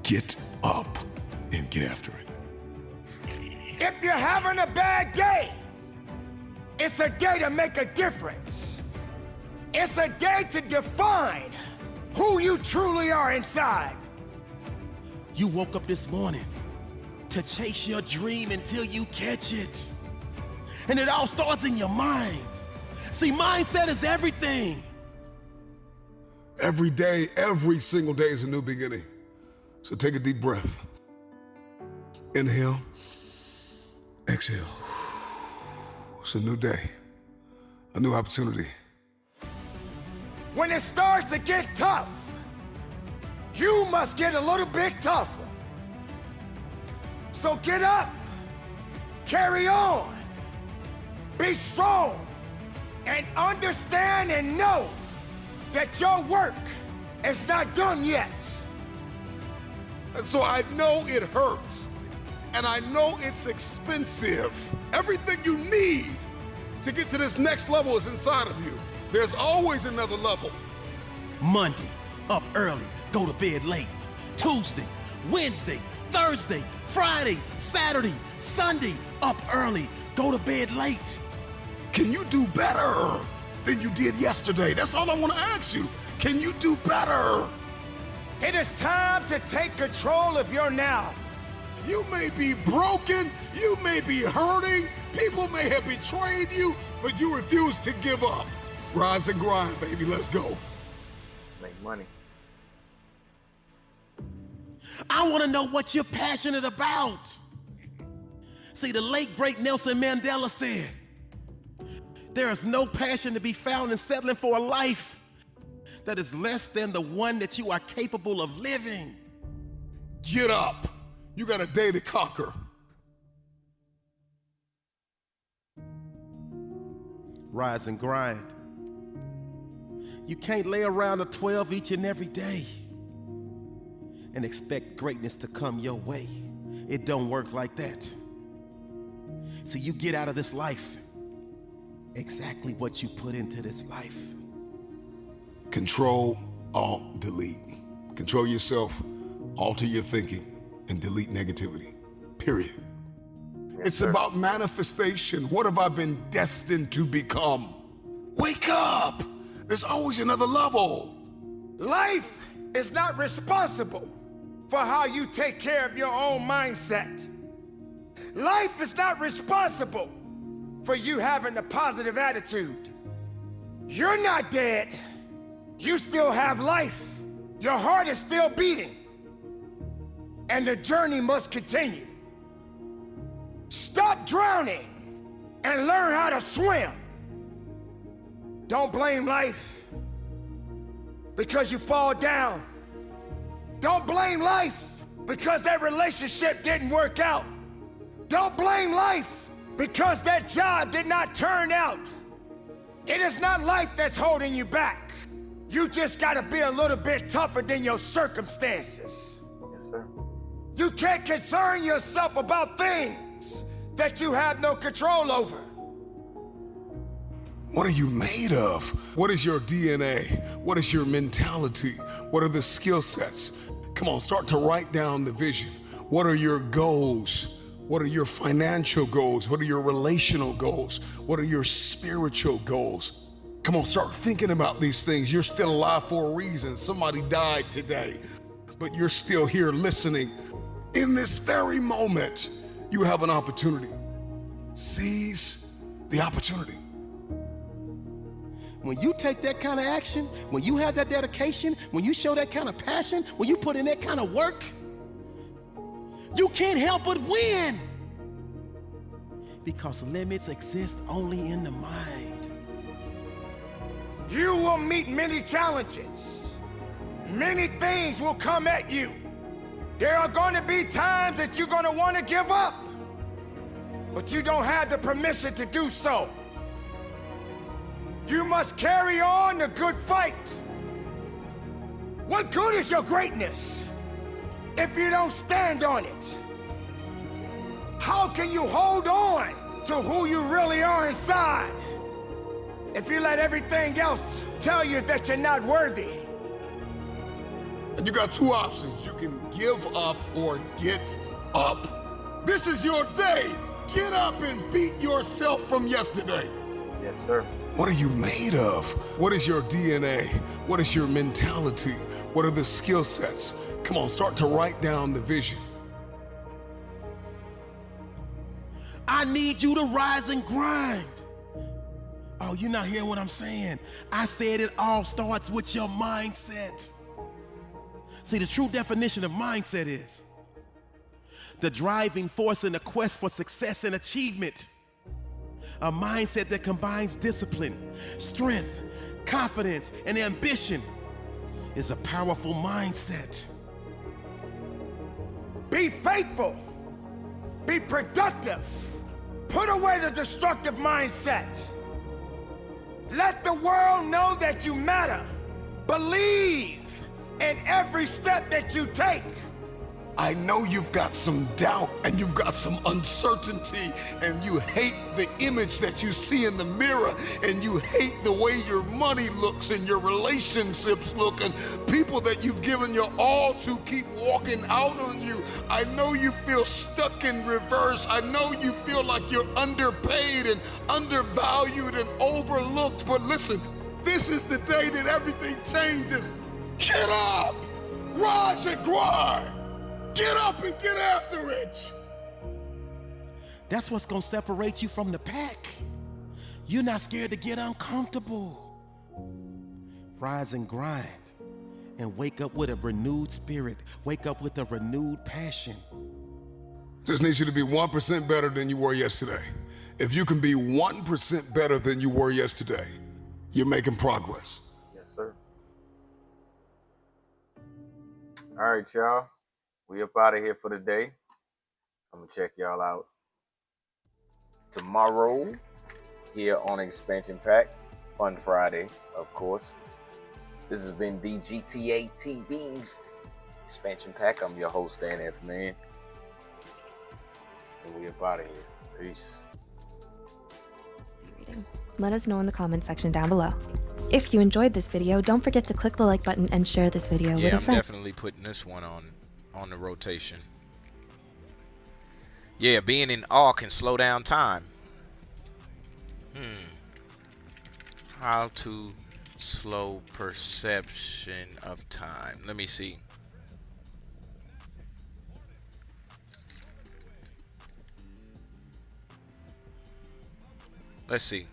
Get up and get after it. If you're having a bad day, it's a day to make a difference. It's a day to define who you truly are inside. You woke up this morning to chase your dream until you catch it. And it all starts in your mind. See, mindset is everything. Every day, every single day is a new beginning. So take a deep breath. Inhale, exhale. It's a new day, a new opportunity. When it starts to get tough, you must get a little bit tougher. So get up, carry on, be strong, and understand and know that your work is not done yet. And so I know it hurts. And I know it's expensive. Everything you need to get to this next level is inside of you. There's always another level. Monday, up early, go to bed late. Tuesday, Wednesday, Thursday, Friday, Saturday, Sunday, up early, go to bed late. Can you do better than you did yesterday? That's all I want to ask you. Can you do better? It is time to take control of your now. You may be broken, you may be hurting, people may have betrayed you, but you refuse to give up. Rise and grind, baby, let's go. Make money. I want to know what you're passionate about. See, the late great Nelson Mandela said, there is no passion to be found in settling for a life that is less than the one that you are capable of living. Get up. You got a day to conquer. Rise and grind. You can't lay around a 12 each and every day and expect greatness to come your way. It don't work like that. See, you get out of this life exactly what you put into this life. Control, Alt, delete. Control yourself, alter your thinking, and delete negativity. Period. It's about manifestation. What have I been destined to become? Wake up! There's always another level. Life is not responsible for how you take care of your own mindset. Life is not responsible for you having a positive attitude. You're not dead. You still have life. Your heart is still beating. And the journey must continue. Stop drowning and learn how to swim. Don't blame life because you fall down. Don't blame life because that relationship didn't work out. Don't blame life because that job did not turn out. It is not life that's holding you back. You just gotta be a little bit tougher than your circumstances. Yes, sir. You can't concern yourself about things that you have no control over. What are you made of? What is your DNA? What is your mentality? What are the skill sets? Come on, start to write down the vision. What are your goals? What are your financial goals? What are your relational goals? What are your spiritual goals? Come on, start thinking about these things. You're still alive for a reason. Somebody died today, but you're still here listening. In this very moment, you have an opportunity. Seize the opportunity. When you take that kind of action, when you have that dedication, when you show that kind of passion, when you put in that kind of work, you can't help but win. Because limits exist only in the mind. You will meet many challenges. Many things will come at you. There are going to be times that you're going to want to give up, but you don't have the permission to do so. You must carry on the good fight. What good is your greatness if you don't stand on it? How can you hold on to who you really are inside if you let everything else tell you that you're not worthy? And you got two options. You can give up or get up. This is your day. Get up and beat yourself from yesterday. Yes, sir. What are you made of? What is your DNA? What is your mentality? What are the skill sets? Come on, start to write down the vision. I need you to rise and grind. Oh, you're not hearing what I'm saying. I said it all starts with your mindset. See, the true definition of mindset is the driving force in the quest for success and achievement. A mindset that combines discipline, strength, confidence, and ambition is a powerful mindset. Be faithful. Be productive. Put away the destructive mindset. Let the world know that you matter. Believe in every step that you take. I know you've got some doubt and you've got some uncertainty and you hate the image that you see in the mirror and you hate the way your money looks and your relationships look and people that you've given your all to keep walking out on you. I know you feel stuck in reverse. I know you feel like you're underpaid and undervalued and overlooked. But listen, this is the day that everything changes. Get up, rise and grind. Get up and get after it. That's what's gonna separate you from the pack. You're not scared to get uncomfortable. Rise and grind and wake up with a renewed spirit. Wake up with a renewed passion. Just need you to be 1% better than you were yesterday. If you can be 1% better than you were yesterday, you're making progress. Yes, sir. All right, y'all. We up out of here for the day. I'm gonna check y'all out tomorrow here on Expansion Pack. Fun Friday, of course. This has been DGTA TV's Expansion Pack. I'm your host, Dan F. Man. And we up out of here. Peace. Let us know in the comments section down below. If you enjoyed this video, don't forget to click the like button and share this video with a friend. Yeah, I'm definitely putting this one on the rotation. Yeah, being in awe can slow down time. How to slow perception of time. Let me see. Let's see.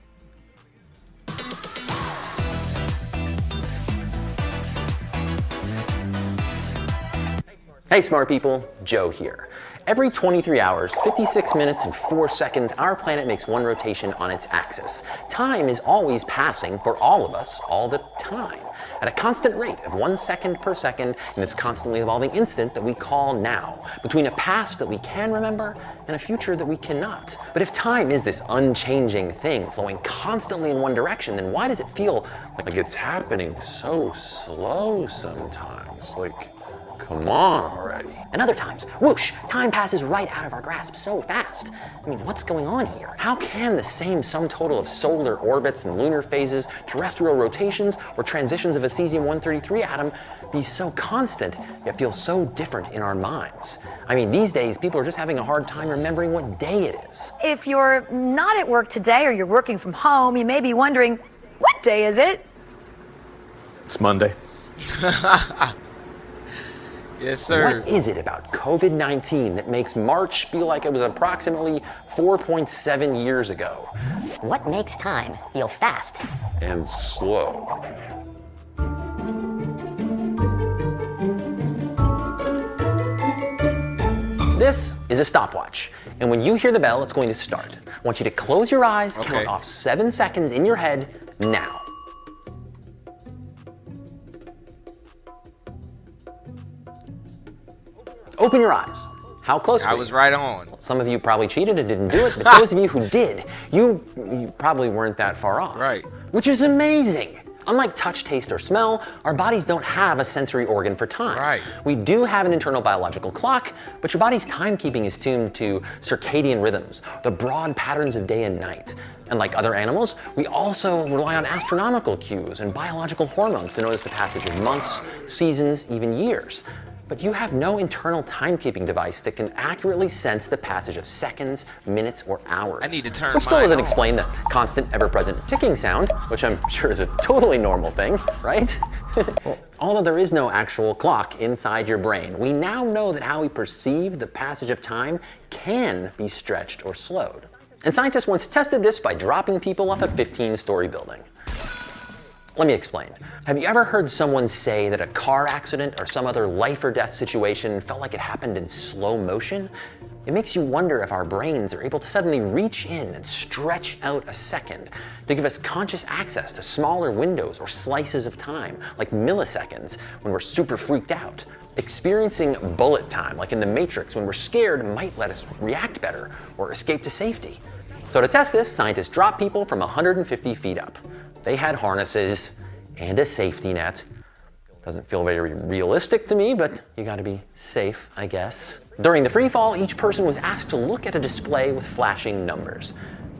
Hey smart people, Joe here. Every 23 hours, 56 minutes, and 4 seconds, our planet makes one rotation on its axis. Time is always passing for all of us, all the time, at a constant rate of 1 second per second in this constantly evolving instant that we call now, between a past that we can remember and a future that we cannot. But if time is this unchanging thing flowing constantly in one direction, then why does it feel like it's happening so slow sometimes? Like, come on already. And other times, whoosh, time passes right out of our grasp so fast. I mean, what's going on here? How can the same sum total of solar orbits and lunar phases, terrestrial rotations, or transitions of a cesium-133 atom be so constant, yet feel so different in our minds? I mean, these days, people are just having a hard time remembering what day it is. If you're not at work today or you're working from home, you may be wondering, what day is it? It's Monday. Yes, sir. What is it about COVID-19 that makes March feel like it was approximately 4.7 years ago? What makes time feel fast and slow? This is a stopwatch, and when you hear the bell, it's going to start. I want you to close your eyes, count off 7 seconds in your head now. Open your eyes. How close were you? I was right on. Well, some of you probably cheated and didn't do it, but those of you who did, you probably weren't that far off. Right. Which is amazing. Unlike touch, taste, or smell, our bodies don't have a sensory organ for time. Right. We do have an internal biological clock, but your body's timekeeping is tuned to circadian rhythms, the broad patterns of day and night. And like other animals, we also rely on astronomical cues and biological hormones to notice the passage of months, seasons, even years. But you have no internal timekeeping device that can accurately sense the passage of seconds, minutes, or hours. I need to turn Which still mine doesn't on. explain the constant, ever-present ticking sound, which I'm sure is a totally normal thing, right? Well, although there is no actual clock inside your brain, we now know that how we perceive the passage of time can be stretched or slowed. And scientists once tested this by dropping people off a 15-story building. Let me explain. Have you ever heard someone say that a car accident or some other life or death situation felt like it happened in slow motion? It makes you wonder if our brains are able to suddenly reach in and stretch out a second to give us conscious access to smaller windows or slices of time, like milliseconds, when we're super freaked out. Experiencing bullet time, like in The Matrix, when we're scared, might let us react better or escape to safety. So to test this, scientists dropped people from 150 feet up. They had harnesses and a safety net. Doesn't feel very realistic to me, but you gotta be safe, I guess. During the free fall, each person was asked to look at a display with flashing numbers.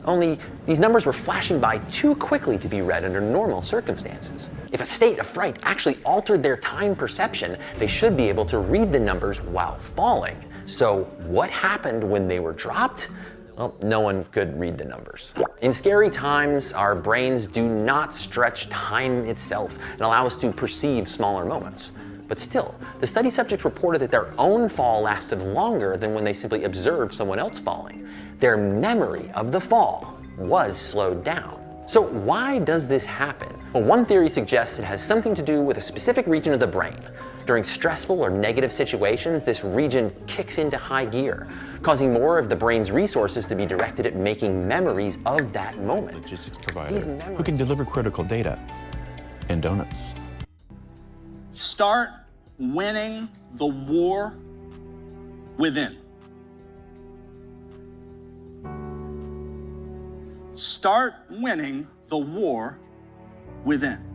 Only these numbers were flashing by too quickly to be read under normal circumstances. If a state of fright actually altered their time perception, they should be able to read the numbers while falling. So what happened when they were dropped? Well, no one could read the numbers. In scary times, our brains do not stretch time itself and allow us to perceive smaller moments. But still, the study subjects reported that their own fall lasted longer than when they simply observed someone else falling. Their memory of the fall was slowed down. So why does this happen? Well, one theory suggests it has something to do with a specific region of the brain. During stressful or negative situations, this region kicks into high gear, causing more of the brain's resources to be directed at making memories of that moment. Logistics provider who can deliver critical data and donuts. Start winning the war within. Start winning the war within.